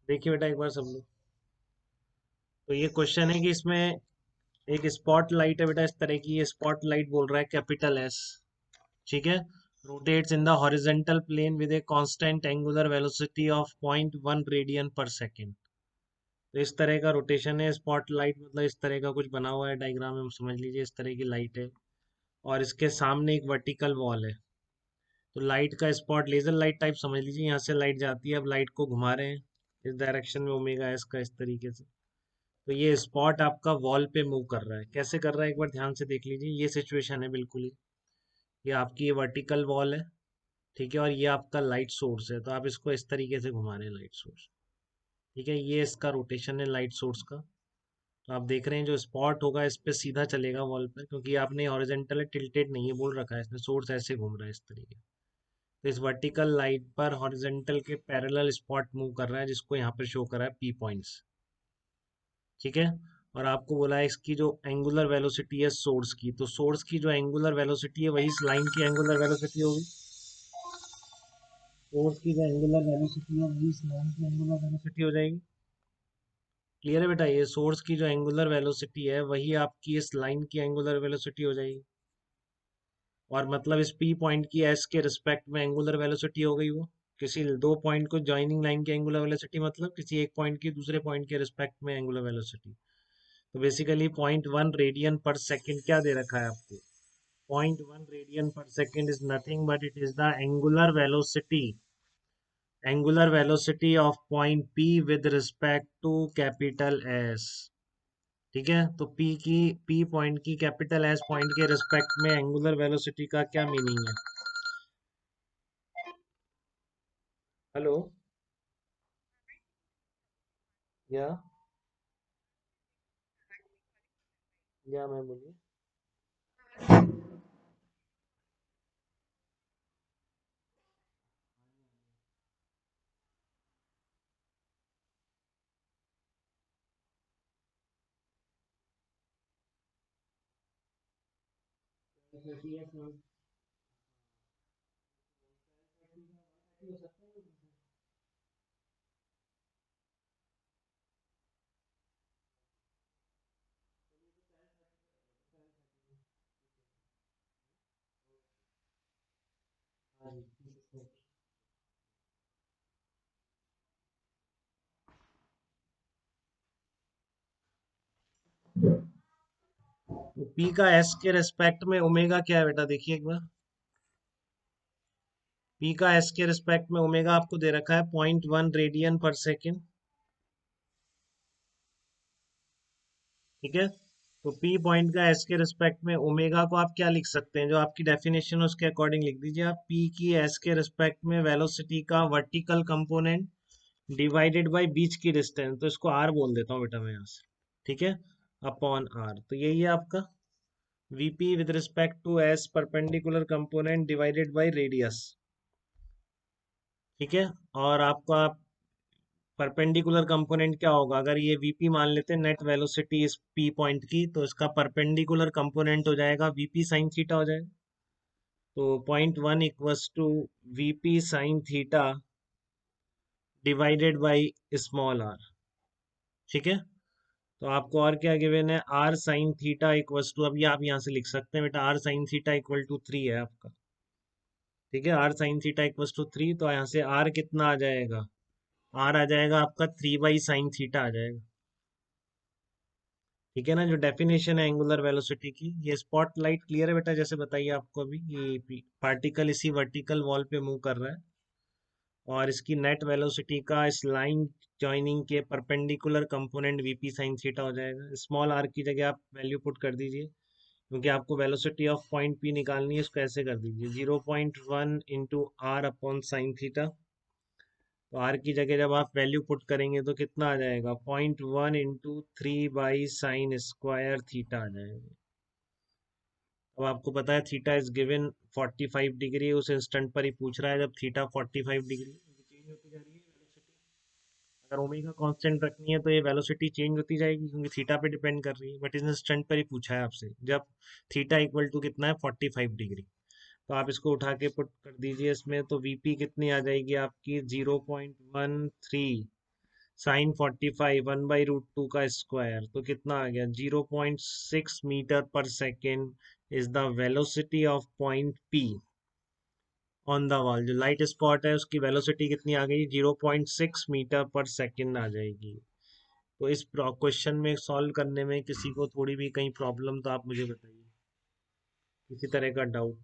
देखिए बेटा एक बार सब लोग। तो ये क्वेश्चन है कि इसमें एक स्पॉट लाइट है बेटा इस तरह की। ये स्पॉट लाइट बोल रहा है कैपिटल एस, ठीक है। Rotates in the horizontal plane with a constant angular velocity of 0.1 radian per second. तो इस तरह का रोटेशन है स्पॉट लाइट, मतलब इस तरह का कुछ बना हुआ है डायग्राम में, समझ लीजिए इस तरह की लाइट है। और इसके सामने एक वर्टिकल वॉल है। तो लाइट का स्पॉट लेजर लाइट टाइप समझ लीजिए, यहाँ से लाइट जाती है। अब लाइट को घुमा रहे हैं इस डायरेक्शन में, ओमेगा एस का, इस तरीके से। तो ये स्पॉट आपका वॉल पे मूव कर रहा है। कैसे कर रहा है एक बार ध्यान से देख लीजिए। ये सिचुएशन है बिल्कुल ही। ये आपकी ये वर्टिकल वॉल है, ठीक है। और ये आपका लाइट सोर्स है, तो आप इसको इस तरीके से घुमा रहे हैं लाइट सोर्स, ठीक है। ये इसका रोटेशन है लाइट सोर्स का। तो आप देख रहे हैं जो स्पॉट होगा इस पे सीधा चलेगा वॉल पर, क्योंकि आपने हॉरिजेंटल टिल्टेड नहीं है बोल रखा है इसने, सोर्स ऐसे घूम रहा है इस तरीके। तो इस वर्टिकल लाइट पर हॉरिजेंटल के पैरेलल स्पॉट मूव कर रहा है, जिसको यहाँ पर शो करा है पी पॉइंट्स, ठीक है। और आपको बोला है इसकी जो एंगुलर वेलोसिटी है सोर्स की, तो सोर्स की जो एंगुलर वेलोसिटी है वही इस लाइन की एंगुलर वेलोसिटी होगी। सोर्स की जो एंगुलर वेलोसिटी है वही इस लाइन की एंगुलर वेलोसिटी हो जाएगी। क्लियर है बेटा, ये सोर्स की जो एंगुलर वेलोसिटी है वही आपकी इस लाइन की एंगुलर वेलोसिटी हो जाएगी। और मतलब इस पी पॉइंट की एस के रिस्पेक्ट में एंगुलर वेलोसिटी हो गई वो। किसी दो पॉइंट को ज्वाइनिंग लाइन की एंगुलर वेलोसिटी मतलब किसी एक पॉइंट की दूसरे पॉइंट के रिस्पेक्ट में एंगुलर वेलोसिटी। तो बेसिकली 0.1 रेडियन पर सेकेंड क्या दे रखा है आपको। 0.1 radian per second is nothing but it is the angular velocity of point P with respect to capital S, ठीक है। तो P पॉइंट की कैपिटल S पॉइंट के रिस्पेक्ट में एंगुलर वेलोसिटी का क्या मीनिंग है। हेलो, या मैं बोलिए। तो P का S के रिस्पेक्ट में ओमेगा क्या है बेटा, देखिए एक बार। P का S के रिस्पेक्ट में ओमेगा आपको दे रखा है 0.1 रेडियन पर सेकेंड, ठीक है। तो P पॉइंट का S के रिस्पेक्ट में ओमेगा को आप क्या लिख सकते हैं, जो आपकी डेफिनेशन है उसके अकॉर्डिंग लिख दीजिए आप। P की S के रिस्पेक्ट में वेलोसिटी का वर्टिकल कंपोनेंट डिवाइडेड बाय बीच की डिस्टेंस, तो इसको R बोल देता हूँ बेटा मैं यहाँ से, ठीक है, अपॉन R। तो यही है आपका VP with respect to S perpendicular component divided by radius, ठीक है। और आपका परपेंडिकुलर कंपोनेंट क्या होगा, अगर ये वीपी मान लेते हैं नेट वेलोसिटी इस पी पॉइंट की, तो इसका परपेंडिकुलर कंपोनेंट हो जाएगा वीपी साइन थीटा हो जाएगा। तो 0.1 equals to VP sine theta divided by small R, ठीक है। तो आपको और क्या गिवन है, R sine theta equals to, अभी आप यहाँ से लिख सकते हैं बेटा, R sine theta equal to 3 है आपका, ठीक है। R sine theta equals to 3, तो यहाँ से आर कितना आ जाएगा, आर आ जाएगा आपका 3/sin थीटा आ जाएगा, ठीक है ना। जो डेफिनेशन है एंगुलर वेलोसिटी की, ये स्पॉट लाइट क्लियर है बेटा, जैसे बताइए आपको अभी, ये पार्टिकल इसी वर्टिकल वॉल पे मूव कर रहा है। और इसकी नेट वेलोसिटी का इस लाइन जॉइनिंग के perpendicular component VP sine theta हो जाएगा। स्मॉल आर की जगह आप वैल्यू पुट कर दीजिए, क्योंकि आपको वेलोसिटी ऑफ पॉइंट पी निकालनी है। इसको ऐसे कर दीजिए 0.1 into R upon sine theta. तो आर की जगह जब आप वैल्यू पुट करेंगे तो कितना आ जाएगा, 0.1 इंटू 3/sin² थीटा आ जाएगा। अब आपको पता है थीटा इज गिवन 45 डिग्री, उस इंस्टेंट पर ही पूछ रहा है जब थीटा 45 डिग्री चेंज होती जा रही है वेलोसिटी। अगर ओमेगा कांस्टेंट रखनी है तो ये वेलोसिटी चेंज होती जाएगी, क्योंकि थीटा पे डिपेंड कर रही है। बट इस इंस्टेंट पर ही पूछा है आपसे जब थीटा इक्वल टू कितना है 45 डिग्री। तो आप इसको उठा के पुट कर दीजिए इसमें, तो वीपी कितनी आ जाएगी आपकी 0.13 साइन 45 1/√2 का स्क्वायर, तो कितना आ गया? 0.6 मीटर पर second is the velocity of point P on the wall. जो लाइट स्पॉट है उसकी वेलोसिटी कितनी आ गई? 0.6 मीटर पर सेकेंड आ जाएगी। तो इस क्वेश्चन में सॉल्व करने में किसी को थोड़ी भी कहीं प्रॉब्लम तो आप मुझे बताइए, किसी तरह का डाउट।